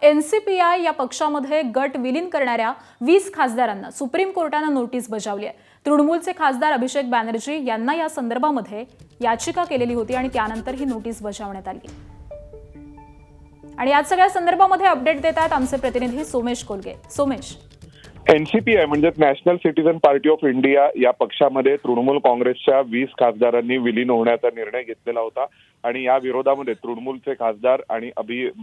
एनसीपीआय या पक्षामध्ये गट विलीन करणाऱ्या 20 खासदारांना सुप्रीम कोर्टाने नोटीस बजावली आहे। तृणमूलचे खासदार अभिषेक बॅनर्जी यांना या संदर्भामध्ये याचिका केलेली होती आणि त्यानंतर ही नोटीस बजावण्यात आली। आणि या सगळ्या संदर्भामध्ये अपडेट देतात आमचे प्रतिनिधी सोमेश कोलगे। सोमेश, एनसीपीआय म्हणजे national citizen party of India या पक्षामध्ये तृणमूल काँग्रेसच्या 20 खासदारांनी विलीन होण्याचा निर्णय घेतलेला होता आणि या विरोधामध्ये तृणमूलचे खासदार आणि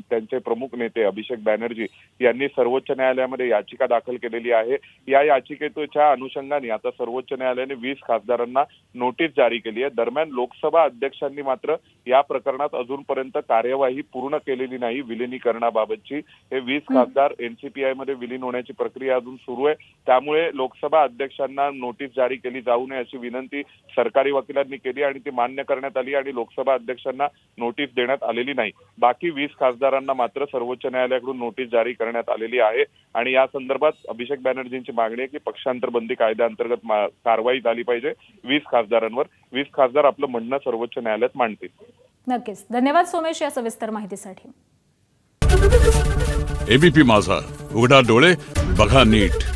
त्यांचे प्रमुख नेते अभिषेक बॅनर्जी यांनी सर्वोच्च न्यायालयामध्ये याचिका दाखल केलेली आहे। या याचिकेच्या अनुषंगाने आता सर्वोच्च न्यायालयाने 20 खासदारांना नोटीस जारी केली आहे। दरम्यान लोकसभा अध्यक्षांनी मात्र या प्रकरणात अजूनपर्यंत कार्यवाही पूर्ण केलेली नाही। विलिनीकरणाबाबतची हे 20 खासदार एनसीपीआय मध्ये विलीन होण्याची प्रक्रिया अजून सुरू आहे, त्यामुळे लोकसभा अध्यक्षांना नोटीस जारी केली जाऊ नये अशी विनंती सरकारी वकिलांनी केली आणि ती मान्य करण्यात आली आणि लोकसभा अध्यक्षांना नोटीस देण्यात आलेली नाही। बाकी 20 खासदारांना मात्र सर्वोच्च न्यायालयाकडून नोटीस जारी करण्यात आलेली आहे आणि या संदर्भात अभिषेक बॅनर्जींची मागणी आहे की पक्षांतर बंदी कायद्याअंतर्गत कारवाई झाली पाहिजे 20 खासदारांवर। 20 खासदार आपलं म्हणणं सर्वोच्च न्यायालयात मांडतील। नक्कीच, धन्यवाद सोमेश या सविस्तर माहितीसाठी। एबीपी माझा, उघडा डोळे बघा नीट।